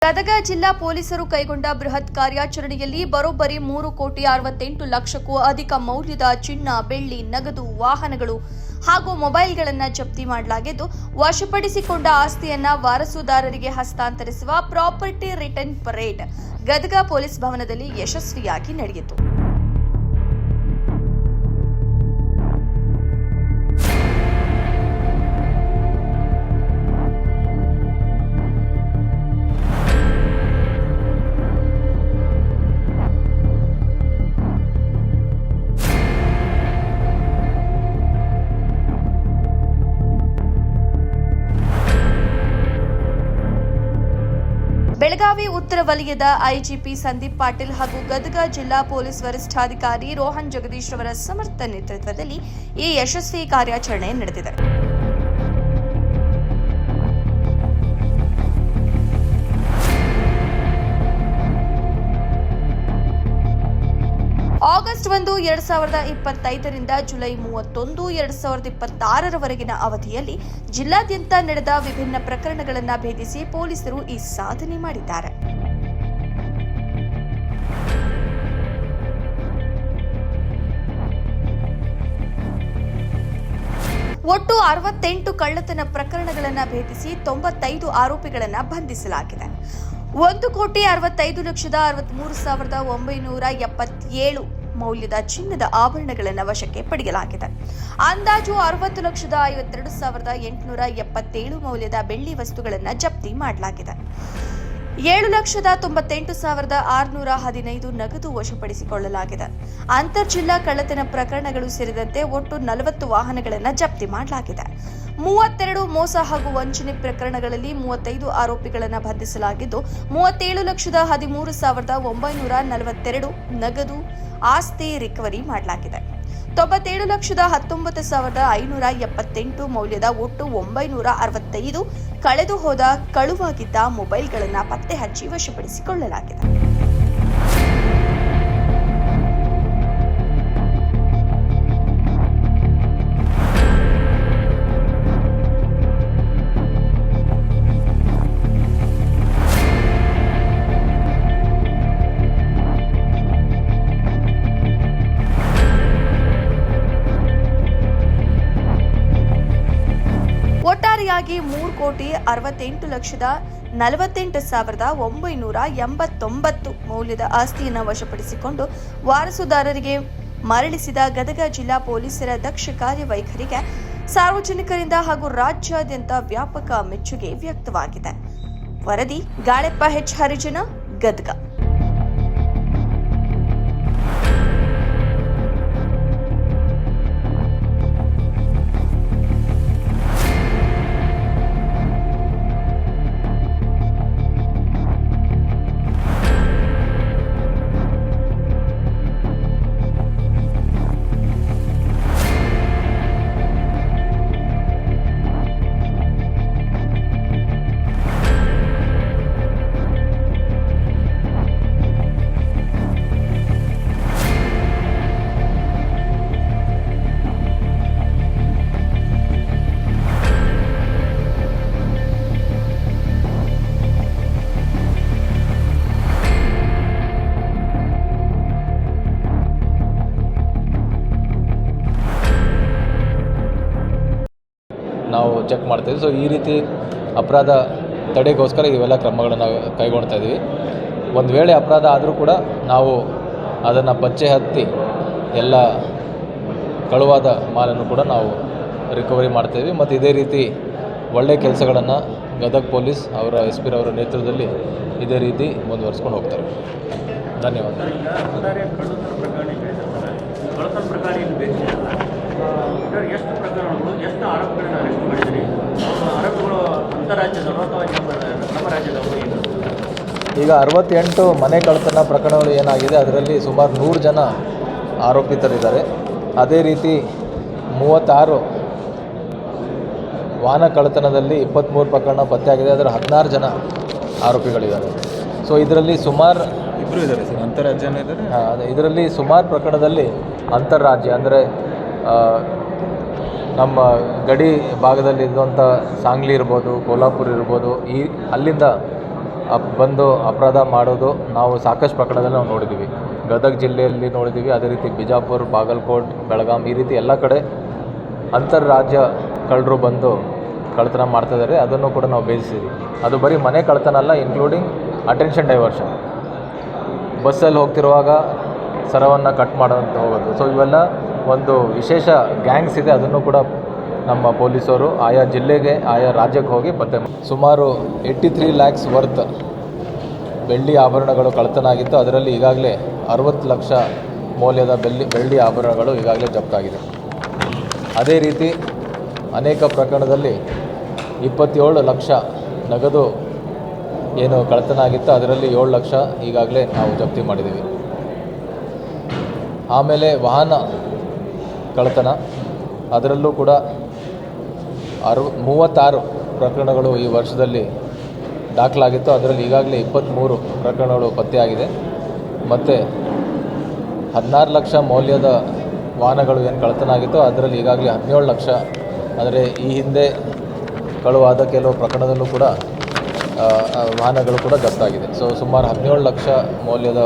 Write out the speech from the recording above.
ಗದಗ ಜಿಲ್ಲಾ ಪೊಲೀಸರು ಕೈಗೊಂಡ ಬೃಹತ್ ಕಾರ್ಯಾಚರಣೆಯಲ್ಲಿ ಬರೋಬ್ಬರಿ 3,68 ಲಕ್ಷಕ್ಕೂ ಅಧಿಕ ಮೌಲ್ಯದ ಚಿನ್ನ, ಬೆಳ್ಳಿ, ನಗದು, ವಾಹನಗಳು ಹಾಗೂ ಮೊಬೈಲ್ಗಳನ್ನು ಜಪ್ತಿ ಮಾಡಲಾಗಿದ್ದು, ವಶಪಡಿಸಿಕೊಂಡ ಆಸ್ತಿಯನ್ನು ವಾರಸುದಾರರಿಗೆ ಹಸ್ತಾಂತರಿಸುವ property return parade Gadag police ಭವನದಲ್ಲಿ ಯಶಸ್ವಿಯಾಗಿ ನಡೆಯಿತು. ಬೆಳಗಾವಿ ಉತ್ತರ ವಲಯದ ಐಜಿಪಿ ಸಂದೀಪ್ ಪಾಟೀಲ್ ಹಾಗೂ ಗದಗ ಜಿಲ್ಲಾ ಪೊಲೀಸ್ ವರಿಷ್ಠಾಧಿಕಾರಿ ರೋಹನ್ ಜಗದೀಶ್ ಅವರ ಸಮರ್ಥ ನೇತೃತ್ವದಲ್ಲಿ ಈ ಯಶಸ್ವಿ ಕಾರ್ಯಾಚರಣೆ ನಡೆದಿದೆ. ಆಗಸ್ಟ್ 1, 2025 ರಿಂದ ಜುಲೈ 31, 2026 ಅವಧಿಯಲ್ಲಿ ಜಿಲ್ಲಾದ್ಯಂತ ನಡೆದ ವಿಭಿನ್ನ ಪ್ರಕರಣಗಳನ್ನು ಭೇದಿಸಿ ಪೊಲೀಸರು ಈ ಸಾಧನೆ ಮಾಡಿದ್ದಾರೆ. ಒಟ್ಟು 68 ಕಳ್ಳತನ ಪ್ರಕರಣಗಳನ್ನು ಭೇದಿಸಿ 95 ಆರೋಪಿಗಳನ್ನು ಬಂಧಿಸಲಾಗಿದೆ. 1,65,63,977 ಮೌಲ್ಯದ ಚಿನ್ನದ ಆಭರಣಗಳನ್ನು ವಶಕ್ಕೆ ಪಡೆಯಲಾಗಿದೆ. ಅಂದಾಜು 60,52,877 ಮೌಲ್ಯದ ಬೆಳ್ಳಿ ವಸ್ತುಗಳನ್ನು ಜಪ್ತಿ ಮಾಡಲಾಗಿದೆ. 7,98,615 ನಗದು ವಶಪಡಿಸಿಕೊಳ್ಳಲಾಗಿದೆ. ಅಂತರ್ ಜಿಲ್ಲಾ ಕಳ್ಳತನ ಪ್ರಕರಣಗಳು ಸೇರಿದಂತೆ ಒಟ್ಟು 40 ವಾಹನಗಳನ್ನು ಜಪ್ತಿ ಮಾಡಲಾಗಿದೆ. 32 ಮೋಸ ಹಾಗೂ ವಂಚನೆ ಪ್ರಕರಣಗಳಲ್ಲಿ 35 ಆರೋಪಿಗಳನ್ನು ಬಂಧಿಸಲಾಗಿದ್ದು, 37,13,942 ನಗದು ಆಸ್ತಿ ರಿಕವರಿ ಮಾಡಲಾಗಿದೆ. 97,19,578 ಮೌಲ್ಯದ ಒಟ್ಟು 965 ಕಳೆದು ಹೋದ ಕಳುವಾಗಿದ್ದ ಮೊಬೈಲ್ಗಳನ್ನು ಪತ್ತೆ ಹಚ್ಚಿ ವಶಪಡಿಸಿಕೊಳ್ಳಲಾಗಿದೆ. ಒಟ್ಟಾರೆಯಾಗಿ 3,68,48,989 ಮೌಲ್ಯದ ಆಸ್ತಿಯನ್ನು ವಶಪಡಿಸಿಕೊಂಡು ವಾರಸುದಾರರಿಗೆ ಮರಳಿಸಿದ ಗದಗ ಜಿಲ್ಲಾ ಪೊಲೀಸರ ದಕ್ಷ ಕಾರ್ಯವೈಖರಿಗೆ ಸಾರ್ವಜನಿಕರಿಂದ ಹಾಗೂ ರಾಜ್ಯಾದ್ಯಂತ ವ್ಯಾಪಕ ಮೆಚ್ಚುಗೆ ವ್ಯಕ್ತವಾಗಿದೆ. ವರದಿ ಗಾಳೆಪ್ಪ ಹೆಚ್ ಹರಿಜನ, ಗದಗ. ನಾವು ಚೆಕ್ ಮಾಡ್ತೀವಿ. ಸೊ ಈ ರೀತಿ ಅಪರಾಧ ತಡೆಗೋಸ್ಕರ ಇವೆಲ್ಲ ಕ್ರಮಗಳನ್ನು ಕೈಗೊಳ್ತಾ ಇದ್ದೀವಿ. ಒಂದು ವೇಳೆ ಅಪರಾಧ ಆದರೂ ಕೂಡ ನಾವು ಅದನ್ನು ಪಚ್ಚೆ ಹತ್ತಿ ಎಲ್ಲ ಕಳುವಾದ ಮಾಲನ್ನು ಕೂಡ ನಾವು ರಿಕವರಿ ಮಾಡ್ತೇವೆ. ಮತ್ತು ಇದೇ ರೀತಿ ಒಳ್ಳೆಯ ಕೆಲಸಗಳನ್ನು ಗದಗ ಪೊಲೀಸ್ ಅವರ SP ರವರ ನೇತೃತ್ವದಲ್ಲಿ ಇದೇ ರೀತಿ ಮುಂದುವರಿಸ್ಕೊಂಡು ಹೋಗ್ತಾರೆ. ಧನ್ಯವಾದ. ಎಷ್ಟು ಪ್ರಕರಣಗಳು, ಎಷ್ಟು ಆರೋಪಿಗಳನ್ನ ಅರೆಸ್ಟ್ ಮಾಡಿದ್ದೀರಿ? ಆರೋಪಿಗಳು ಅಂತರಾಜ್ಯದವರು ಅಥವಾ ನಮ್ಮ ರಾಜ್ಯದವರು? ಈಗ 68 ಮನೆ ಕಳ್ಳತನ ಪ್ರಕರಣಗಳು ಏನಾಗಿದೆ, ಅದರಲ್ಲಿ ಸುಮಾರು 100 ಜನ ಆರೋಪಿತರಿದ್ದಾರೆ. ಅದೇ ರೀತಿ 36 ವಾಹನ ಕಳ್ಳತನದಲ್ಲಿ 23 ಪ್ರಕರಣ ಪತ್ತೆಯಾಗಿದೆ. ಅದರ 16 ಜನ ಆರೋಪಿಗಳಿದ್ದಾರೆ. ಸೊ ಇದರಲ್ಲಿ ಸುಮಾರು ಇಬ್ಬರು ಇದ್ದಾರೆ ಸರ್, ಅಂತರಾಜ್ಯನೂ ಇದ್ದಾರೆ. ಇದರಲ್ಲಿ ಸುಮಾರು ಪ್ರಕರಣದಲ್ಲಿ ಅಂತರ್ರಾಜ್ಯ ಅಂದರೆ ನಮ್ಮ ಗಡಿ ಭಾಗದಲ್ಲಿ ಇದ್ದಂಥ ಸಾಂಗ್ಲಿ ಇರ್ಬೋದು, ಕೋಲ್ಹಾಪುರ ಇರ್ಬೋದು, ಅಲ್ಲಿಂದ ಬಂದು ಅಪರಾಧ ಮಾಡೋದು ನಾವು ಸಾಕಷ್ಟು ಪ್ರಕರಣದಲ್ಲಿ ನಾವು ನೋಡಿದ್ದೀವಿ. ಗದಗ ಜಿಲ್ಲೆಯಲ್ಲಿ ನೋಡಿದ್ದೀವಿ, ಅದೇ ರೀತಿ ಬಿಜಾಪುರ, ಬಾಗಲಕೋಟೆ, ಬೆಳಗಾಂ ಈ ರೀತಿ ಎಲ್ಲ ಕಡೆ ಅಂತರ್ರಾಜ್ಯ ಕಳ್ಳರು ಬಂದು ಕಳ್ಳತನ ಮಾಡ್ತಿದ್ದಾರೆ. ಅದನ್ನು ಕೂಡ ನಾವು ಬೇಯಿಸಿದ್ದೀವಿ. ಅದು ಬರೀ ಮನೆ ಕಳ್ಳತನ ಅಲ್ಲ, ಇನ್ಕ್ಲೂಡಿಂಗ್ ಅಟೆನ್ಷನ್ ಡೈವರ್ಷನ್, ಬಸ್ಸಲ್ಲಿ ಹೋಗ್ತಿರುವಾಗ ಸರವನ್ನು ಕಟ್ ಮಾಡೋಂತ ಹೋಗೋದು. ಸೊ ಇವೆಲ್ಲ ಒಂದು ವಿಶೇಷ ಗ್ಯಾಂಗ್ಸ್ ಇದೆ. ಅದನ್ನು ಕೂಡ ನಮ್ಮ ಪೊಲೀಸರು ಆಯಾ ಜಿಲ್ಲೆಗೆ, ಆಯಾ ರಾಜ್ಯಕ್ಕೆ ಹೋಗಿ ಪತ್ತೆ ಸುಮಾರು 83 lakhs ವರ್ತ್ ಬೆಳ್ಳಿ ಆಭರಣಗಳು ಕಳ್ಳತನ ಆಗಿತ್ತು. ಅದರಲ್ಲಿ ಈಗಾಗಲೇ 60 ಲಕ್ಷ ಮೌಲ್ಯದ ಬೆಳ್ಳಿ ಆಭರಣಗಳು ಈಗಾಗಲೇ ಜಪ್ತಾಗಿದೆ. ಅದೇ ರೀತಿ ಅನೇಕ ಪ್ರಕರಣದಲ್ಲಿ 27 ಲಕ್ಷ ನಗದು ಏನು ಕಳ್ಳತನ ಆಗಿತ್ತು, ಅದರಲ್ಲಿ 7 ಲಕ್ಷ ಈಗಾಗಲೇ ನಾವು ಜಪ್ತಿ ಮಾಡಿದ್ದೀವಿ. ಆಮೇಲೆ ವಾಹನ ಕಳ್ಳತನ, ಅದರಲ್ಲೂ ಕೂಡ 36 ಪ್ರಕರಣಗಳು ಈ ವರ್ಷದಲ್ಲಿ ದಾಖಲಾಗಿತ್ತು. ಅದರಲ್ಲಿ ಈಗಾಗಲೇ 23 ಪ್ರಕರಣಗಳು ಪತ್ತೆಯಾಗಿದೆ. ಮತ್ತು 16 ಲಕ್ಷ ಮೌಲ್ಯದ ವಾಹನಗಳು ಏನು ಕಳ್ಳತನ ಆಗಿತ್ತು, ಅದರಲ್ಲಿ ಈಗಾಗಲೇ 17 ಲಕ್ಷ, ಅಂದರೆ ಈ ಹಿಂದೆ ಕಳುವಾದ ಕೆಲವು ಪ್ರಕರಣದಲ್ಲೂ ಕೂಡ ವಾಹನಗಳು ಕೂಡ ಜಪ್ತಾಗಿದೆ. ಸೊ ಸುಮಾರು 17 ಲಕ್ಷ ಮೌಲ್ಯದ